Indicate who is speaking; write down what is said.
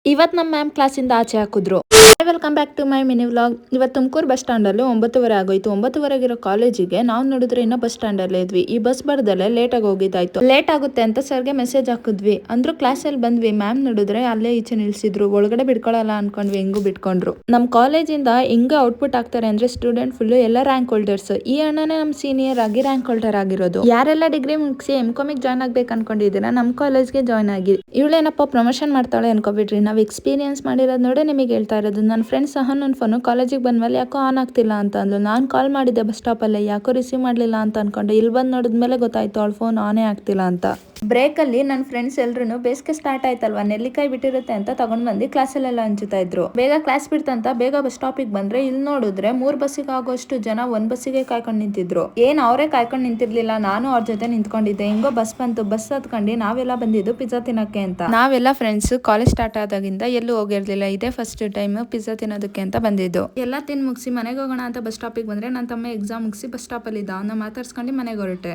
Speaker 1: ಇವತ್ತು ನಮ್ಮ ಮ್ಯಾಮ್ ಕ್ಲಾಸಿಂದ ಆಚೆ ಹಾಕಿದ್ರು. Welcome back to my mini vlog. ಇವತ್ತು ತುಮಕೂರು ಬಸ್ ಸ್ಟ್ಯಾಂಡಲ್ಲಿ 9:30 ಆಗೋಯ್ತು. 9:30 ಇರೋ ಕಾಲೇಜಿಗೆ ನಾವು ನೋಡಿದ್ರೆ ಇನ್ನೂ ಬಸ್ ಸ್ಟ್ಯಾಂಡಲ್ಲೇ ಇದ್ವಿ. ಈ ಬಸ್ ಬರ್ದಲ್ಲೇ ಲೇಟಾಗಿ ಹೋಗಿದ್ದಾಯ್ತು. ಲೇಟ್ ಆಗುತ್ತೆ ಅಂತ ಸರ್ಗೆ ಮೆಸೇಜ್ ಹಾಕಿದ್ವಿ. ಅಂದ್ರೂ ಕ್ಲಾಸಲ್ಲಿ ಬಂದ್ವಿ. ಮ್ಯಾಮ್ ನೋಡಿದ್ರೆ ಅಲ್ಲೇ ಈಚೆ ನಿಲ್ಸಿದ್ರು. ಒಳಗಡೆ ಬಿಟ್ಕೊಳಲ್ಲ ಅನ್ಕೊಂಡ್ವಿ, ಹೆಂಗು ಬಿಟ್ಕೊಂಡ್ರು. ನಮ್ಮ ಕಾಲೇಜಿಂದ ಹೆಂಗೆ ಔಟ್ಪುಟ್ ಆಗ್ತಾರೆ ಅಂದ್ರೆ ಸ್ಟೂಡೆಂಟ್ ಫುಲ್ ಎಲ್ಲ ರ್ಯಾಂಕ್ ಹೋಲ್ಡರ್ಸ್. ಈ ಅಣ್ಣನೇ ನಮ್ಮ ಸೀನಿಯರ್ ಆಗಿ ರ್ಯಾಂಕ್ ಹೋಲ್ಡರ್ ಆಗಿರೋದು. ಯಾರೆಲ್ಲ ಡಿಗ್ರಿ ಮುಗಿಸಿ ಎಂ.ಕಾಮಿಗೆ ಜಾಯ್ನ್ ಆಗ್ಬೇಕು ಅನ್ಕೊಂಡಿದ್ದೀರಾ ನಮ್ಮ ಕಾಲೇಜ್ಗೆ ಜಾಯ್ನ್ ಆಗಿ. ಇವಳೇನಪ್ಪ ಪ್ರಮೋಷನ್ ಮಾಡ್ತಾಳೆ ಅನ್ಕೋಬಿಟ್ರಿ. ನಾವು ಎಕ್ಸ್ಪೀರಿಯನ್ಸ್ ಮಾಡಿರೋದು ನೋಡೇ ನಿಮಗೆ ಹೇಳ್ತಾ ಇರೋದು. ನನ್ನ ಫ್ರೆಂಡ್ ಸಹ ನನ್ನ ಫೋನು ಕಾಲೇಜಿಗೆ ಬಂದ್ಮೇಲೆ ಯಾಕೋ ಆನ್ ಆಗ್ತಿಲ್ಲ ಅಂತ ಅಂದ್ಲು. ನಾನು ಕಾಲ್ ಮಾಡಿದ್ದೆ ಬಸ್ ಸ್ಟಾಪಲ್ಲೇ, ಯಾಕೋ ರಿಸೀವ್ ಮಾಡಲಿಲ್ಲ ಅಂತ ಅನ್ಕೊಂಡೆ. ಇಲ್ಲಿ ಬಂದು ನೋಡಿದ್ಮೇಲೆ ಗೊತ್ತಾಯ್ತು ಅವಳ ಫೋನ್ ಆನೇ ಆಗ್ತಿಲ್ಲ ಅಂತ. ಬ್ರೇಕಲ್ಲಿ ನನ್ನ ಫ್ರೆಂಡ್ಸ್ ಎಲ್ರು ಬೇಸಿಗೆ ಸ್ಟಾರ್ಟ್ ಆಯ್ತಲ್ವಾ, ನೆಲ್ಲಿಕಾಯಿ ಬಿಟ್ಟಿರುತ್ತೆ ಅಂತ ತಗೊಂಡ್ ಬಂದು ಕ್ಲಾಸಲ್ಲೆಲ್ಲ ಹಂಚುತ್ತಾ ಇದ್ರು. ಬೇಗ ಕ್ಲಾಸ್ ಬಿಡ್ತಂತ ಬೇಗ ಬಸ್ ಸ್ಟಾಪಿಗೆ ಬಂದ್ರೆ ಇಲ್ಲಿ ನೋಡಿದ್ರೆ 3 ಬಸ್ಸಿಗೆ ಆಗೋಷ್ಟು ಜನ ಒಂದ್ ಬಸ್ಸಿಗೆ ಕಾಯ್ಕೊಂಡು ನಿಂತಿದ್ರು. ಏನ್ ಅವರೇ ಕಾಯ್ಕೊಂಡು ನಿಂತಿರ್ಲಿಲ್ಲ, ನಾನು ಅವ್ರ ಜೊತೆ ನಿಂತ್ಕೊಂಡಿದ್ದೆ. ಹೆಂಗೋ ಬಸ್ ಬಂತು. ಬಸ್ ಹತ್ಕೊಂಡು ನಾವೆಲ್ಲ ಬಂದಿದ್ದು ಪಿಜ್ಜಾ ತಿನ್ನಕ್ಕೆ ಅಂತ. ನಾವೆಲ್ಲ ಫ್ರೆಂಡ್ಸ್ ಕಾಲೇಜ್ ಸ್ಟಾರ್ಟ್ ಆದಾಗಿಂದ ಎಲ್ಲೂ ಹೋಗಿರ್ಲಿಲ್ಲ. ಇದೇ ಫಸ್ಟ್ ಟೈಮ್ ಪಿಜ್ಜಾ ತಿನ್ನೋದಕ್ಕೆ ಅಂತ ಬಂದಿದ್ದು. ಎಲ್ಲ ತಿನ್ ಮುಗಿಸಿ ಮನೆಗೆ ಹೋಗೋಣ ಅಂತ ಬಸ್ ಸ್ಟಾಪಿಗೆ ಬಂದ್ರೆ ನನ್ನ ತಮ್ಮ ಎಕ್ಸಾಮ್ ಮುಗಿಸಿ ಬಸ್ ಸ್ಟಾಪ್ ಅಲ್ಲಿ ಇದ್ದ. ಅವನ್ನ ಮಾತಾಡ್ಸ್ಕೊಂಡು ಮನೆಗೆ ಹೊರಟೆ.